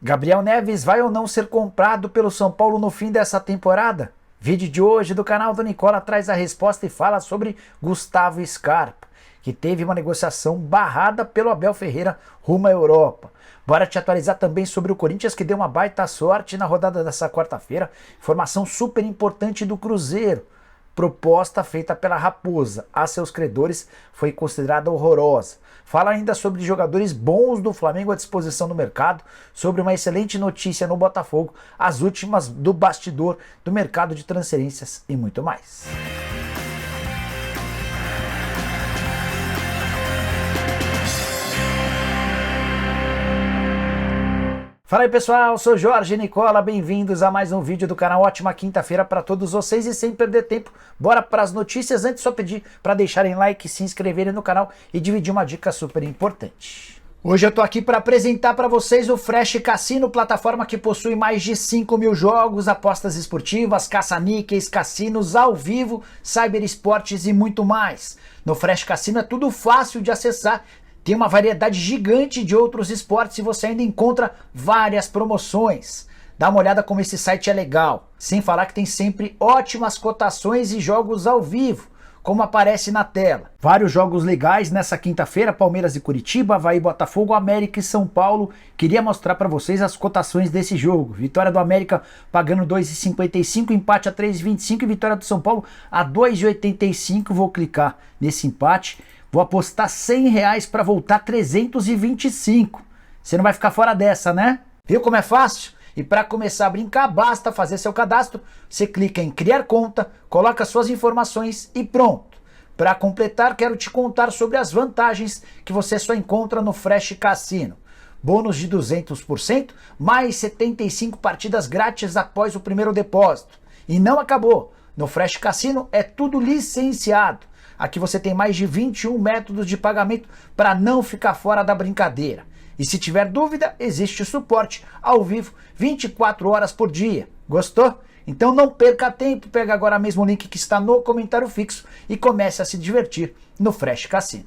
Gabriel Neves vai ou não ser comprado pelo São Paulo no fim dessa temporada? Vídeo de hoje do canal do Nicola traz a resposta e fala sobre Gustavo Scarpa, que teve uma negociação barrada pelo Abel Ferreira rumo à Europa. Bora te atualizar também sobre o Corinthians, que deu uma baita sorte na rodada dessa quarta-feira. Informação super importante do Cruzeiro. Proposta feita pela Raposa a seus credores foi considerada horrorosa. Fala ainda sobre jogadores bons do Flamengo à disposição no mercado, sobre uma excelente notícia no Botafogo, as últimas do bastidor do mercado de transferências e muito mais. Fala aí pessoal, sou Jorge Nicola, bem-vindos a mais um vídeo do canal. Ótima quinta-feira para todos vocês e sem perder tempo, bora para as notícias. Antes só pedir para deixarem like, se inscreverem no canal e dividir uma dica super importante. Hoje eu tô aqui para apresentar para vocês o Fresh Cassino, plataforma que possui mais de 5.000 jogos, apostas esportivas, caça-níqueis, cassinos ao vivo, cyberesportes e muito mais. No Fresh Cassino é tudo fácil de acessar. Tem uma variedade gigante de outros esportes e você ainda encontra várias promoções. Dá uma olhada como esse site é legal. Sem falar que tem sempre ótimas cotações e jogos ao vivo, como aparece na tela. Vários jogos legais nessa quinta-feira: Palmeiras e Curitiba, Avaí, Botafogo, América e São Paulo. Queria mostrar para vocês as cotações desse jogo. Vitória do América pagando 2,55, empate a 3,25 e vitória do São Paulo a 2,85. Vou clicar nesse empate. Vou apostar R$100 para voltar 325. Você não vai ficar fora dessa, né? Viu como é fácil? E para começar a brincar, basta fazer seu cadastro. Você clica em criar conta, coloca suas informações e pronto. Para completar, quero te contar sobre as vantagens que você só encontra no Fresh Cassino. Bônus de 200%, mais 75 partidas grátis após o primeiro depósito. E não acabou. No Fresh Cassino é tudo licenciado. Aqui você tem mais de 21 métodos de pagamento para não ficar fora da brincadeira. E se tiver dúvida, existe suporte ao vivo 24 horas por dia. Gostou? Então não perca tempo, pega agora mesmo o link que está no comentário fixo e comece a se divertir no Fresh Cassino.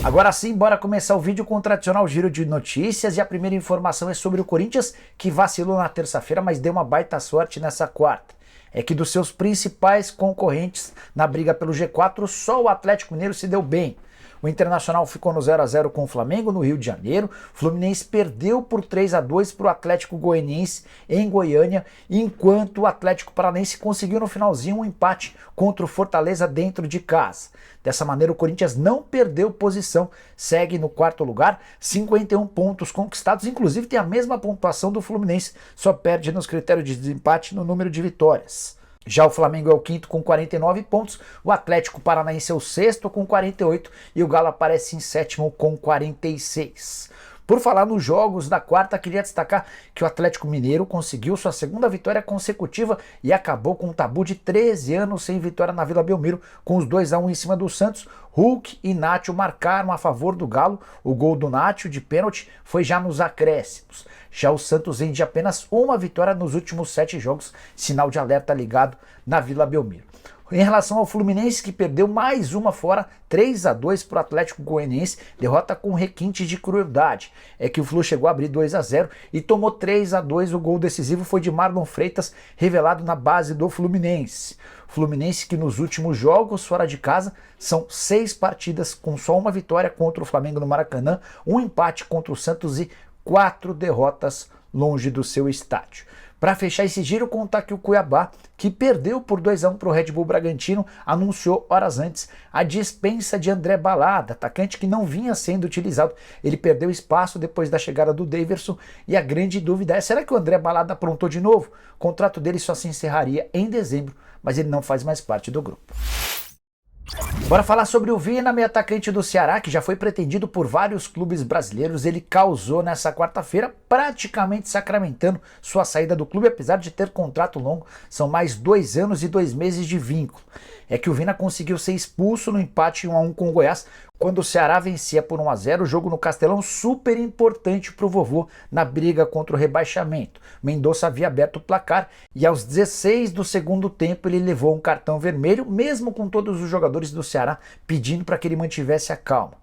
Agora sim, bora começar o vídeo com o tradicional giro de notícias e a primeira informação é sobre o Corinthians, que vacilou na terça-feira, mas deu uma baita sorte nessa quarta. É que dos seus principais concorrentes na briga pelo G4, só o Atlético Mineiro se deu bem. O Internacional ficou no 0-0 com o Flamengo no Rio de Janeiro. O Fluminense perdeu por 3-2 para o Atlético Goianiense em Goiânia, enquanto o Atlético Paranaense conseguiu no finalzinho um empate contra o Fortaleza dentro de casa. Dessa maneira o Corinthians não perdeu posição, segue no quarto lugar, 51 pontos conquistados, inclusive tem a mesma pontuação do Fluminense, só perde nos critérios de desempate no número de vitórias. Já o Flamengo é o quinto com 49 pontos, o Atlético Paranaense é o sexto com 48 e o Galo aparece em sétimo com 46. Por falar nos jogos da quarta, queria destacar que o Atlético Mineiro conseguiu sua segunda vitória consecutiva e acabou com um tabu de 13 anos sem vitória na Vila Belmiro, com os 2-1 em cima do Santos. Hulk e Nacho marcaram a favor do Galo. O gol do Nacho de pênalti foi já nos acréscimos. Já o Santos vem de apenas uma vitória nos últimos 7 jogos, sinal de alerta ligado na Vila Belmiro. Em relação ao Fluminense, que perdeu mais uma fora, 3-2 para o Atlético Goianiense, derrota com requinte de crueldade. É que o Flu chegou a abrir 2-0 e tomou 3-2. O gol decisivo foi de Marlon Freitas, revelado na base do Fluminense. Fluminense que nos últimos jogos fora de casa são 6 partidas com só uma vitória contra o Flamengo no Maracanã, um empate contra o Santos e 4 derrotas longe do seu estádio. Para fechar esse giro, contar que o Cuiabá, que perdeu por 2-1 para o Red Bull Bragantino, anunciou horas antes a dispensa de André Balada, atacante que não vinha sendo utilizado. Ele perdeu espaço depois da chegada do Daverson e a grande dúvida é: será que o André Balada aprontou de novo? O contrato dele só se encerraria em dezembro, mas ele não faz mais parte do grupo. Bora falar sobre o Vina, meio atacante do Ceará, que já foi pretendido por vários clubes brasileiros. Ele causou nessa quarta-feira, praticamente sacramentando sua saída do clube, apesar de ter contrato longo. São mais 2 anos e 2 meses de vínculo. É que o Vina conseguiu ser expulso no empate 1-1 com o Goiás, quando o Ceará vencia por 1-0, o jogo no Castelão super importante para o vovô na briga contra o rebaixamento. Mendonça havia aberto o placar e aos 16 do segundo tempo ele levou um cartão vermelho, mesmo com todos os jogadores do Ceará pedindo para que ele mantivesse a calma.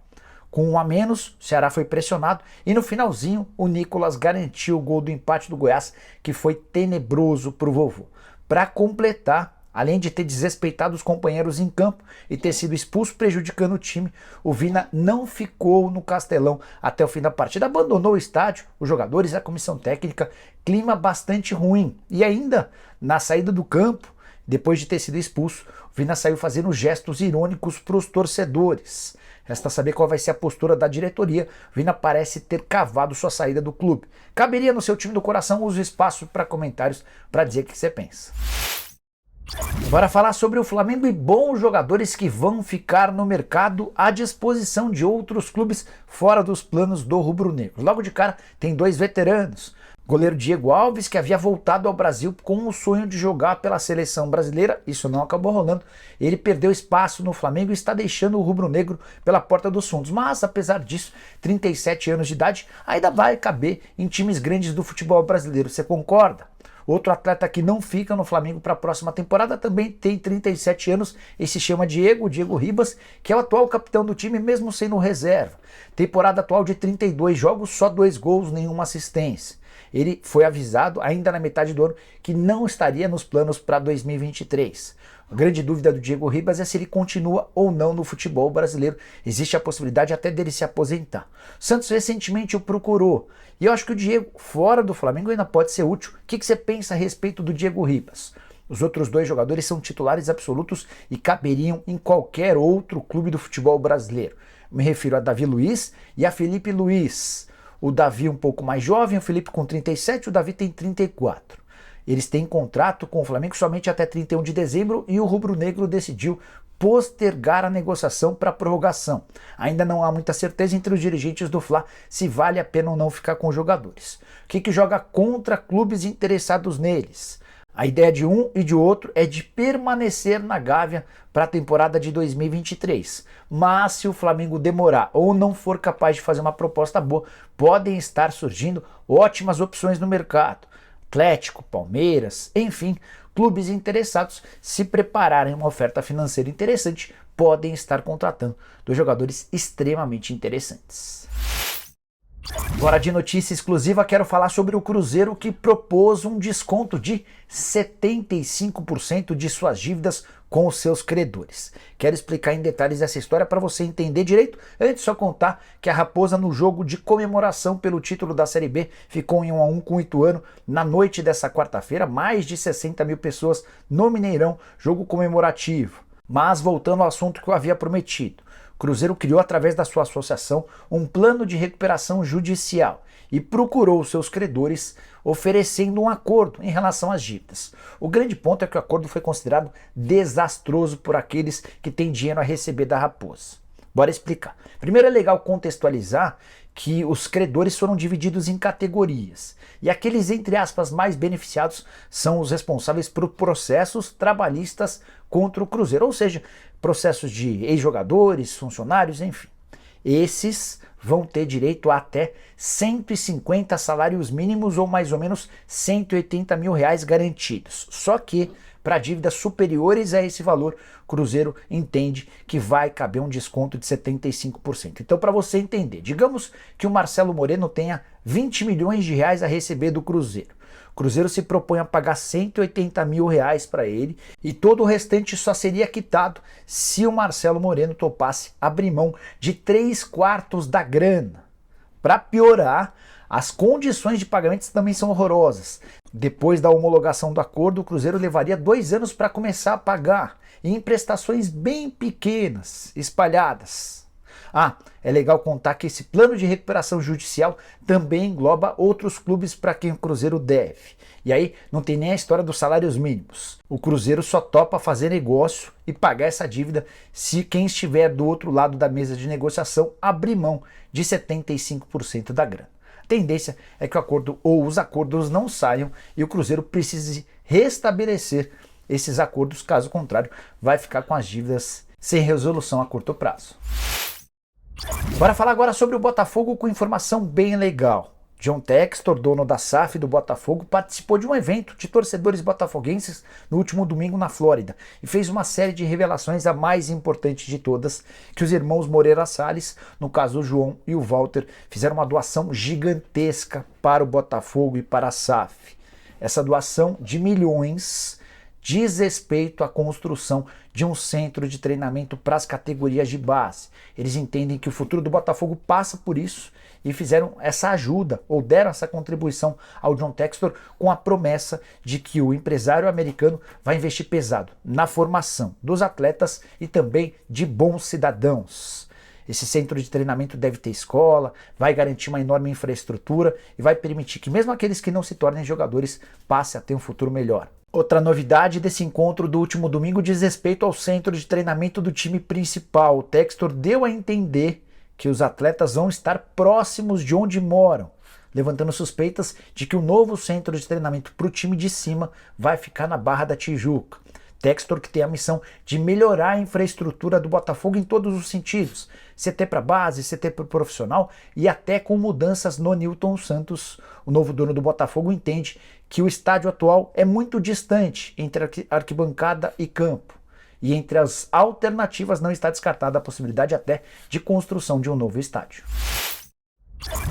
Com um a menos, o Ceará foi pressionado e no finalzinho o Nicolas garantiu o gol do empate do Goiás, que foi tenebroso para o vovô. Para completar, além de ter desrespeitado os companheiros em campo e ter sido expulso prejudicando o time, o Vina não ficou no Castelão até o fim da partida, abandonou o estádio, os jogadores e a comissão técnica, clima bastante ruim. E ainda, na saída do campo, depois de ter sido expulso, o Vina saiu fazendo gestos irônicos para os torcedores. Resta saber qual vai ser a postura da diretoria. O Vina parece ter cavado sua saída do clube. Caberia no seu time do coração, use o espaço para comentários para dizer o que você pensa. Bora falar sobre o Flamengo e bons jogadores que vão ficar no mercado à disposição de outros clubes fora dos planos do rubro-negro. Logo de cara tem dois veteranos. Goleiro Diego Alves, que havia voltado ao Brasil com o sonho de jogar pela seleção brasileira, isso não acabou rolando. Ele perdeu espaço no Flamengo e está deixando o rubro-negro pela porta dos fundos. Mas, apesar disso, 37 anos de idade ainda vai caber em times grandes do futebol brasileiro. Você concorda? Outro atleta que não fica no Flamengo para a próxima temporada também tem 37 anos e se chama Diego Ribas, que é o atual capitão do time, mesmo sendo reserva. Temporada atual de 32 jogos, só 2 gols, nenhuma assistência. Ele foi avisado ainda na metade do ano que não estaria nos planos para 2023. A grande dúvida do Diego Ribas é se ele continua ou não no futebol brasileiro. Existe a possibilidade até dele se aposentar. O Santos recentemente o procurou. E eu acho que o Diego, fora do Flamengo, ainda pode ser útil. O que você pensa a respeito do Diego Ribas? Os outros dois jogadores são titulares absolutos e caberiam em qualquer outro clube do futebol brasileiro. Me refiro a Davi Luiz e a Felipe Luiz. O Davi um pouco mais jovem, o Felipe com 37, o Davi tem 34. Eles têm contrato com o Flamengo somente até 31 de dezembro e o rubro-negro decidiu postergar a negociação para prorrogação. Ainda não há muita certeza entre os dirigentes do Fla se vale a pena ou não ficar com os jogadores. O que joga contra clubes interessados neles? A ideia de um e de outro é de permanecer na Gávea para a temporada de 2023. Mas se o Flamengo demorar ou não for capaz de fazer uma proposta boa, podem estar surgindo ótimas opções no mercado. Atlético, Palmeiras, enfim, clubes interessados, se prepararem uma oferta financeira interessante, podem estar contratando dois jogadores extremamente interessantes. Agora de notícia exclusiva, quero falar sobre o Cruzeiro, que propôs um desconto de 75% de suas dívidas com os seus credores. Quero explicar em detalhes essa história para você entender direito. Antes só contar que a Raposa, no jogo de comemoração pelo título da Série B, ficou em 1-1 com o Ituano na noite dessa quarta-feira. Mais de 60 mil pessoas no Mineirão, jogo comemorativo. Mas voltando ao assunto que eu havia prometido. O Cruzeiro criou, através da sua associação, um plano de recuperação judicial e procurou seus credores oferecendo um acordo em relação às dívidas. O grande ponto é que o acordo foi considerado desastroso por aqueles que têm dinheiro a receber da Raposa. Bora explicar. Primeiro é legal contextualizar que os credores foram divididos em categorias. E aqueles, entre aspas, mais beneficiados são os responsáveis por processos trabalhistas contra o Cruzeiro, ou seja, processos de ex-jogadores, funcionários, enfim. Esses vão ter direito a até 150 salários mínimos ou mais ou menos 180 mil reais garantidos. Só que para dívidas superiores a esse valor, o Cruzeiro entende que vai caber um desconto de 75%. Então, para você entender, digamos que o Marcelo Moreno tenha 20 milhões de reais a receber do Cruzeiro. O Cruzeiro se propõe a pagar 180 mil reais para ele e todo o restante só seria quitado se o Marcelo Moreno topasse abrir mão de 3/4 da grana. Para piorar, as condições de pagamento também são horrorosas. Depois da homologação do acordo, o Cruzeiro levaria 2 anos para começar a pagar, em prestações bem pequenas, espalhadas. É legal contar que esse plano de recuperação judicial também engloba outros clubes para quem o Cruzeiro deve. E aí não tem nem a história dos salários mínimos. O Cruzeiro só topa fazer negócio e pagar essa dívida se quem estiver do outro lado da mesa de negociação abrir mão de 75% da grana. A tendência é que o acordo ou os acordos não saiam e o Cruzeiro precise restabelecer esses acordos, caso contrário, vai ficar com as dívidas sem resolução a curto prazo. Bora falar agora sobre o Botafogo com informação bem legal. John Textor, dono da SAF do Botafogo, participou de um evento de torcedores botafoguenses no último domingo na Flórida e fez uma série de revelações, a mais importante de todas, que os irmãos Moreira Salles, no caso o João e o Walter, fizeram uma doação gigantesca para o Botafogo e para a SAF. Essa doação de milhões diz respeito à construção de um centro de treinamento para as categorias de base. Eles entendem que o futuro do Botafogo passa por isso e fizeram essa ajuda, ou deram essa contribuição ao John Textor com a promessa de que o empresário americano vai investir pesado na formação dos atletas e também de bons cidadãos. Esse centro de treinamento deve ter escola, vai garantir uma enorme infraestrutura e vai permitir que mesmo aqueles que não se tornem jogadores passem a ter um futuro melhor. Outra novidade desse encontro do último domingo diz respeito ao centro de treinamento do time principal. O Textor deu a entender que os atletas vão estar próximos de onde moram, levantando suspeitas de que o novo centro de treinamento para o time de cima vai ficar na Barra da Tijuca. Textor, que tem a missão de melhorar a infraestrutura do Botafogo em todos os sentidos, CT para base, CT para profissional e até com mudanças no Newton Santos. O novo dono do Botafogo entende que o estádio atual é muito distante entre arquibancada e campo. E entre as alternativas não está descartada a possibilidade até de construção de um novo estádio.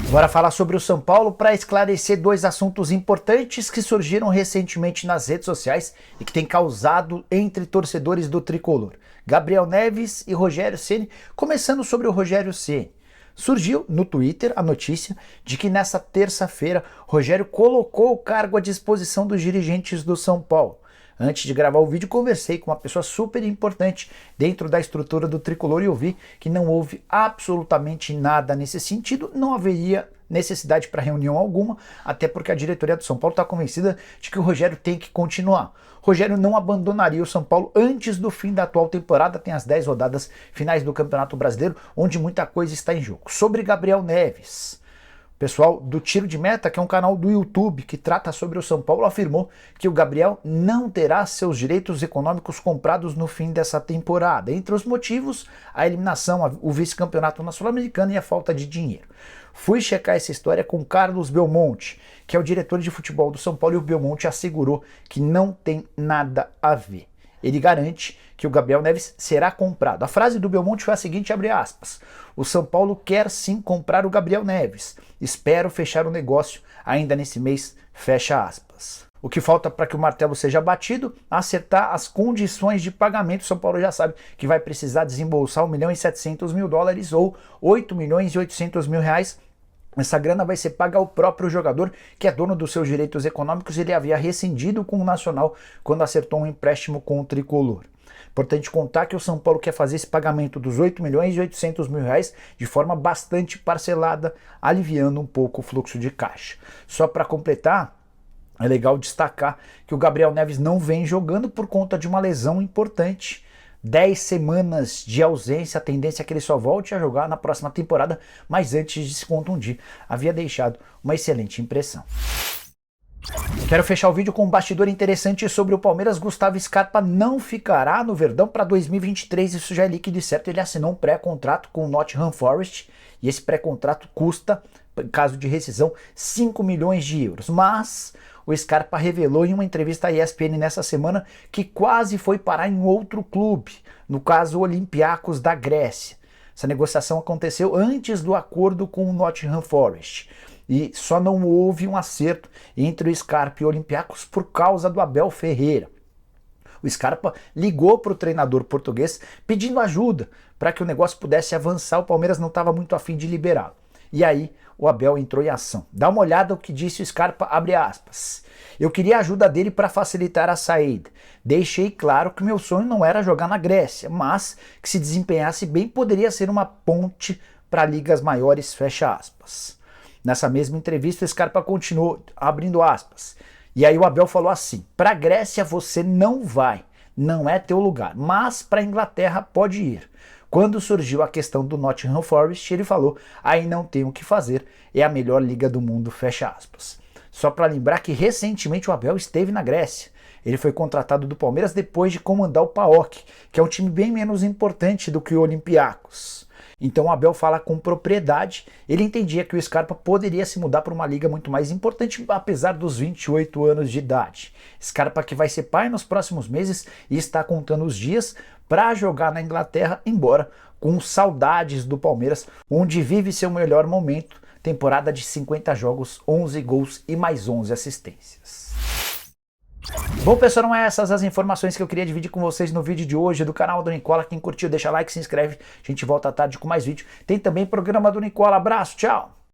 Agora falar sobre o São Paulo para esclarecer dois assuntos importantes que surgiram recentemente nas redes sociais e que têm causado entre torcedores do tricolor. Gabriel Neves e Rogério Ceni. Começando sobre o Rogério Ceni. Surgiu no Twitter a notícia de que nessa terça-feira Rogério colocou o cargo à disposição dos dirigentes do São Paulo. Antes de gravar o vídeo, conversei com uma pessoa super importante dentro da estrutura do tricolor e eu vi que não houve absolutamente nada nesse sentido, não haveria necessidade para reunião alguma, até porque a diretoria do São Paulo está convencida de que o Rogério tem que continuar. Rogério não abandonaria o São Paulo antes do fim da atual temporada, tem as 10 rodadas finais do Campeonato Brasileiro, onde muita coisa está em jogo. Sobre Gabriel Neves, o pessoal do Tiro de Meta, que é um canal do YouTube que trata sobre o São Paulo, afirmou que o Gabriel não terá seus direitos econômicos comprados no fim dessa temporada. Entre os motivos, a eliminação, o vice-campeonato na Sul-Americana e a falta de dinheiro. Fui checar essa história com Carlos Belmonte, que é o diretor de futebol do São Paulo, e o Belmonte assegurou que não tem nada a ver. Ele garante que o Gabriel Neves será comprado. A frase do Belmonte foi a seguinte, abre aspas: o São Paulo quer sim comprar o Gabriel Neves. Espero fechar o negócio ainda nesse mês, fecha aspas. O que falta para que o martelo seja batido? Acertar as condições de pagamento. O São Paulo já sabe que vai precisar desembolsar US$ 1.700.000 ou R$ 8.800.000. Essa grana vai ser paga ao próprio jogador, que é dono dos seus direitos econômicos. Ele havia rescindido com o Nacional quando acertou um empréstimo com o Tricolor. Importante contar que o São Paulo quer fazer esse pagamento dos R$ 8.800.000 de forma bastante parcelada, aliviando um pouco o fluxo de caixa. Só para completar, é legal destacar que o Gabriel Neves não vem jogando por conta de uma lesão importante. 10 semanas de ausência, a tendência é que ele só volte a jogar na próxima temporada, mas antes de se contundir, havia deixado uma excelente impressão. Quero fechar o vídeo com um bastidor interessante sobre o Palmeiras. Gustavo Scarpa não ficará no Verdão para 2023, isso já é líquido e certo. Ele assinou um pré-contrato com o Nottingham Forest e esse pré-contrato custa, em caso de rescisão, 5 milhões de euros. Mas o Scarpa revelou em uma entrevista à ESPN nessa semana que quase foi parar em outro clube, no caso o Olympiacos da Grécia. Essa negociação aconteceu antes do acordo com o Nottingham Forest. E só não houve um acerto entre o Scarpa e o Olympiacos por causa do Abel Ferreira. O Scarpa ligou para o treinador português pedindo ajuda para que o negócio pudesse avançar. O Palmeiras não estava muito afim de liberá-lo. E aí o Abel entrou em ação. Dá uma olhada no que disse o Scarpa, abre aspas. Eu queria a ajuda dele para facilitar a saída. Deixei claro que meu sonho não era jogar na Grécia, mas que se desempenhasse bem poderia ser uma ponte para ligas maiores, fecha aspas. Nessa mesma entrevista o Scarpa continuou, abrindo aspas. E aí o Abel falou assim, para a Grécia você não vai, não é teu lugar, mas para a Inglaterra pode ir. Quando surgiu a questão do Nottingham Forest, ele falou, aí não tem o que fazer, é a melhor liga do mundo, fecha aspas. Só para lembrar que recentemente o Abel esteve na Grécia. Ele foi contratado do Palmeiras depois de comandar o PAOK, que é um time bem menos importante do que o Olympiacos. Então o Abel fala com propriedade, ele entendia que o Scarpa poderia se mudar para uma liga muito mais importante, apesar dos 28 anos de idade. Scarpa que vai ser pai nos próximos meses e está contando os dias para jogar na Inglaterra, embora com saudades do Palmeiras, onde vive seu melhor momento, temporada de 50 jogos, 11 gols e mais 11 assistências. Bom, pessoal, não é essas as informações que eu queria dividir com vocês no vídeo de hoje do canal do Nicola. Quem curtiu, deixa like, se inscreve. A gente volta à tarde com mais vídeo. Tem também programa do Nicola. Abraço, tchau!